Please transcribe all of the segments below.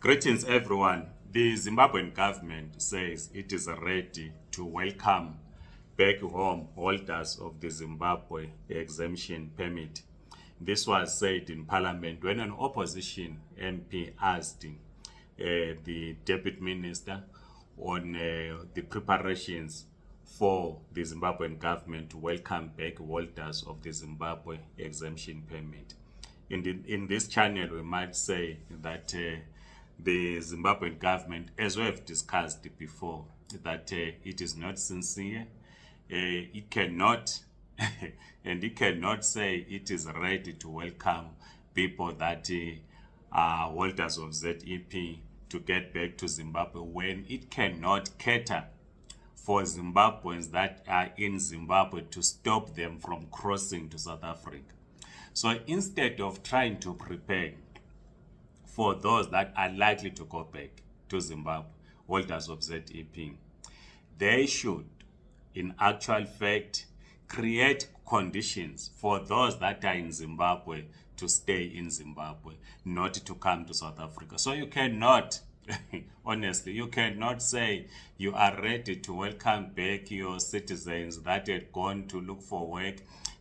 Greetings, everyone. The Zimbabwean government says it is ready to welcome back home holders of the Zimbabwe exemption permit. This was said in Parliament when an opposition MP asked the Deputy Minister on the preparations for the Zimbabwean government to welcome back holders of the Zimbabwe exemption permit. In this channel, we might say that the Zimbabwean government, as we have discussed before, that it is not sincere. It cannot, and it cannot say it is ready to welcome people that are holders of ZEP to get back to Zimbabwe when it cannot cater for Zimbabweans that are in Zimbabwe to stop them from crossing to South Africa. So instead of trying to prepare for those that are likely to go back to Zimbabwe, holders of ZEP, they should, in actual fact, create conditions for those that are in Zimbabwe to stay in Zimbabwe, not to come to South Africa. So you cannot, honestly, you cannot say you are ready to welcome back your citizens that had gone to look for work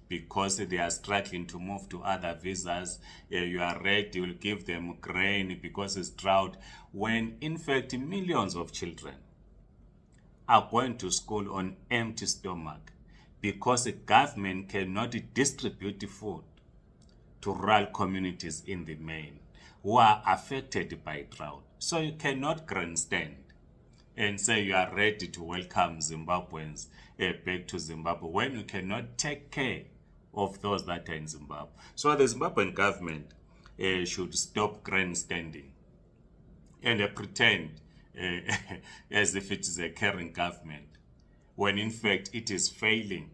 because they are struggling to move to other visas. You are ready, you will give them grain because it's drought, when in fact millions of children are going to school on empty stomach because the government cannot distribute food to rural communities in the main who are affected by drought. So you cannot grandstand and say you are ready to welcome Zimbabweans back to Zimbabwe when you cannot take care of those that are in Zimbabwe. So the Zimbabwean government should stop grandstanding and pretend as if it is a caring government, when in fact it is failing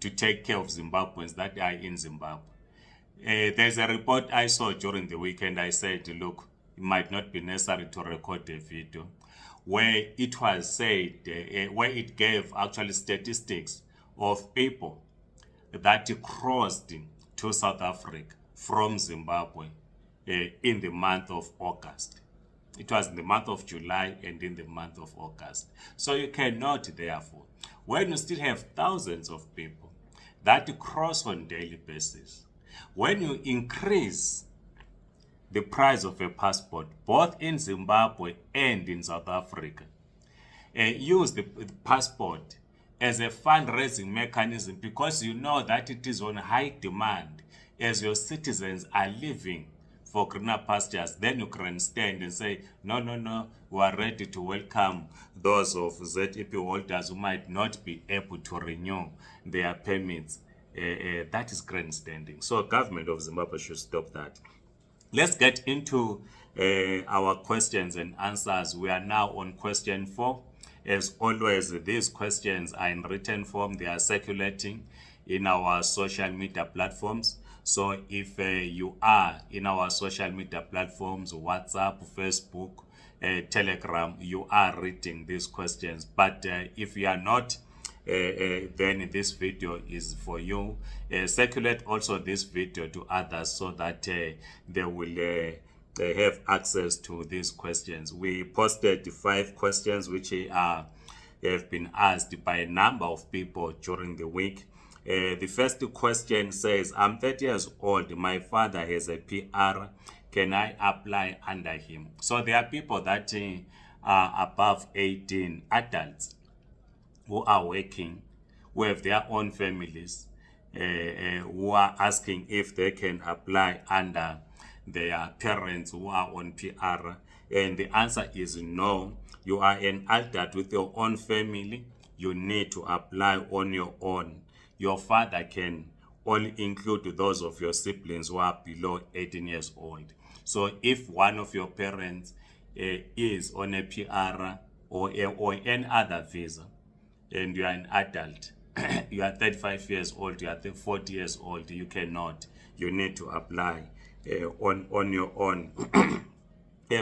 to take care of Zimbabweans that are in Zimbabwe. There's a report I saw during the weekend. I said, look, it might not be necessary to record a video, where it was said, where it gave actually statistics of people that crossed to South Africa from Zimbabwe in the month of August. It was in the month of July and in the month of August. So you cannot, therefore, when you still have thousands of people that cross on a daily basis, when you increase the price of a passport, both in Zimbabwe and in South Africa, use the passport as a fundraising mechanism, because you know that it is on high demand as your citizens are living for greener pastures. Then you can stand and say, no, we are ready to welcome those of ZEP holders who might not be able to renew their permits. That is grandstanding. So government of Zimbabwe should stop that. Let's get into our questions and answers. We are now on question 4. As always, these questions are in written form. They are circulating in our social media platforms. So if you are in our social media platforms, WhatsApp, Facebook, Telegram, you are reading these questions. But if you are not, then this video is for you. Circulate also this video to others so that they will have access to these questions. We posted 5 questions which have been asked by a number of people during the week. The first question says, I'm 30 years old. My father has a PR. Can I apply under him? So there are people that are above 18, adults who are working, who have their own families, who are asking if they can apply under their parents who are on PR. And the answer is no. You are an adult with your own family. You need to apply on your own. Your father can only include those of your siblings who are below 18 years old. So if one of your parents is on a PR or any other visa, and you are an adult, you are 35 years old, you are 40 years old, you cannot. You need to apply on your own.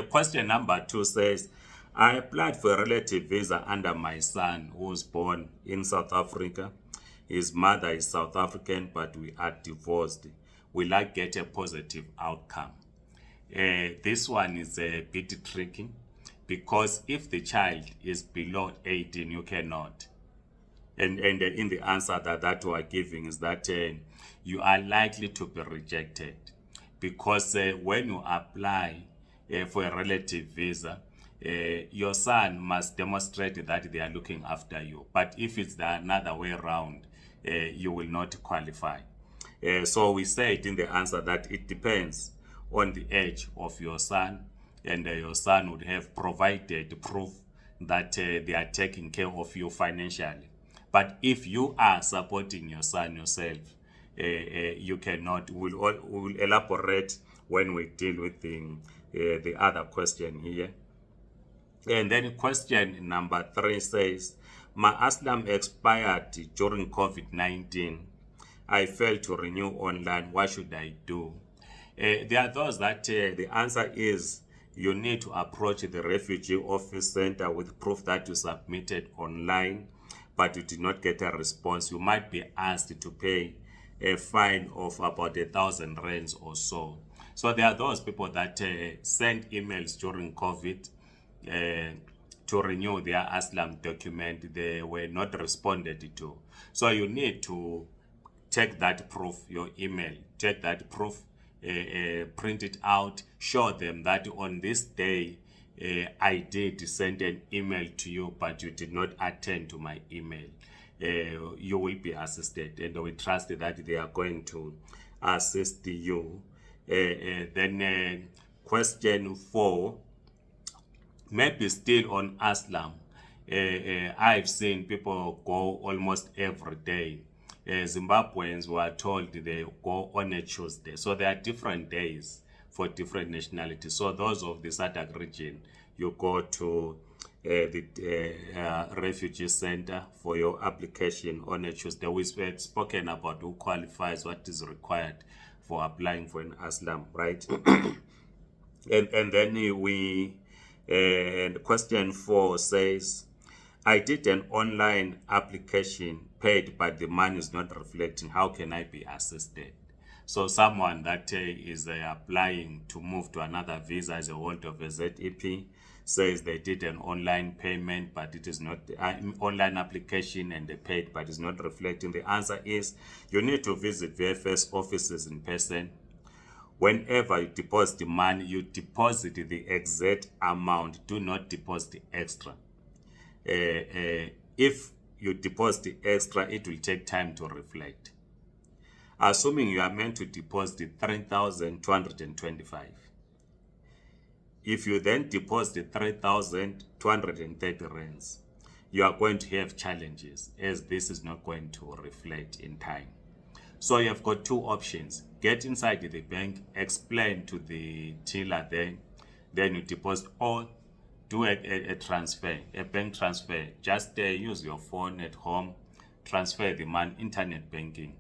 Question number 2 says, I applied for a relative visa under my son who was born in South Africa. His mother is South African, but we are divorced. Will I get a positive outcome? This one is a bit tricky because if the child is below 18, you cannot. And in the answer that we are giving is that you are likely to be rejected because when you apply for a relative visa, your son must demonstrate that they are looking after you. But if it's the another way around, you will not qualify. So we said in the answer that it depends on the age of your son, and your son would have provided proof that they are taking care of you financially. But if you are supporting your son yourself, you cannot. We'll elaborate when we deal with the other question here. And then question number 3 says, my asylum expired during COVID-19. I failed to renew online. What should I do? There are those that the answer is you need to approach the Refugee Office Center with proof that you submitted online, but you did not get a response. You might be asked to pay a fine of about 1,000 rands or so. So there are those people that sent emails during COVID to renew their asylum document. They were not responded to. So you need to take that proof, your email, take that proof, print it out, show them that on this day I did send an email to you, but you did not attend to my email. You will be assisted, and we trust that they are going to assist you. Then question 4, maybe still on asylum. I've seen people go almost every day. Zimbabweans were told they go on a Tuesday. So there are different days for different nationalities. So those of the SADC region, you go to the refugee center for your application on a Tuesday. We've spoken about who qualifies, what is required for applying for an asylum, right? and then question 4 says, I did an online application, paid, but the money is not reflecting. How can I be assisted? So someone that is applying to move to another visa as a holder of a ZEP says they did an online payment, but it is not online application, and they paid, but it's not reflecting. The answer is you need to visit VFS offices in person. Whenever you deposit the money, you deposit the exact amount. Do not deposit extra. If you deposit the extra, it will take time to reflect. Assuming you are meant to deposit 3,225. If you then deposit 3,230 rands, you are going to have challenges, as this is not going to reflect in time. So you have got 2 options. Get inside the bank, explain to the teller there, then you deposit, or do a transfer, a bank transfer. Just use your phone at home, transfer the money, internet banking.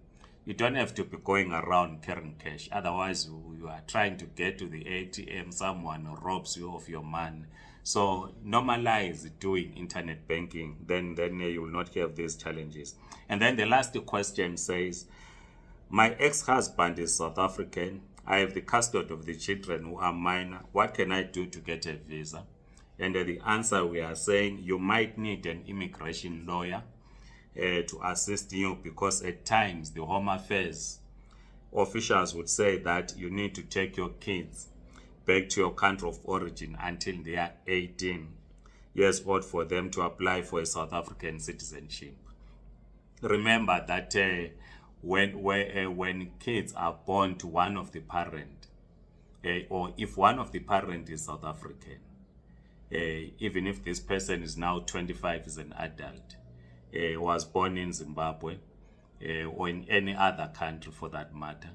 You don't have to be going around carrying cash. Otherwise, you are trying to get to the ATM, someone robs you of your money. So normalize doing internet banking, then you will not have these challenges. And then the last question says, my ex-husband is South African. I have the custody of the children who are minor. What can I do to get a visa? And the answer, we are saying you might need an immigration lawyer to assist you, because at times the Home Affairs officials would say that you need to take your kids back to your country of origin until they are 18 years old for them to apply for a South African citizenship. Remember that when kids are born to one of the parent, or if one of the parent is South African, even if this person is now 25, is an adult, was born in Zimbabwe, or in any other country for that matter,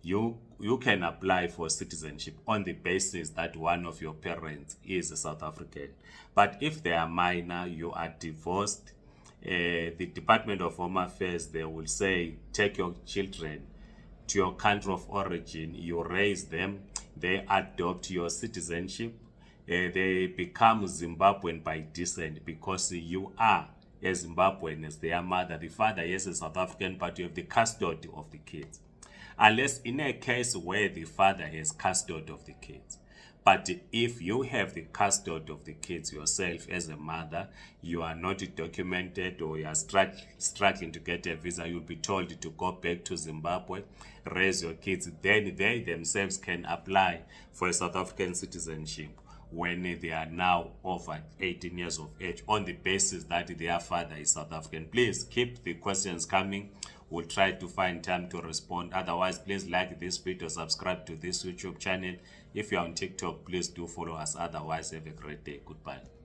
you can apply for citizenship on the basis that one of your parents is a South African. But if they are minor, you are divorced, the Department of Home Affairs, they will say, take your children to your country of origin, you raise them, they adopt your citizenship, they become Zimbabwean by descent, because you are a Zimbabwean as their mother. The father is a South African, but you have the custody of the kids. Unless in a case where the father has custody of the kids. But if you have the custody of the kids yourself as a mother, you are not documented, or you are struggling to get a visa, you'll be told to go back to Zimbabwe, raise your kids. Then they themselves can apply for a South African citizenship when they are now over 18 years of age, on the basis that their father is South African. Please keep the questions coming. We'll try to find time to respond. Otherwise, please like this video, subscribe to this YouTube channel. If you're on TikTok, please do follow us. Otherwise, have a great day. Goodbye.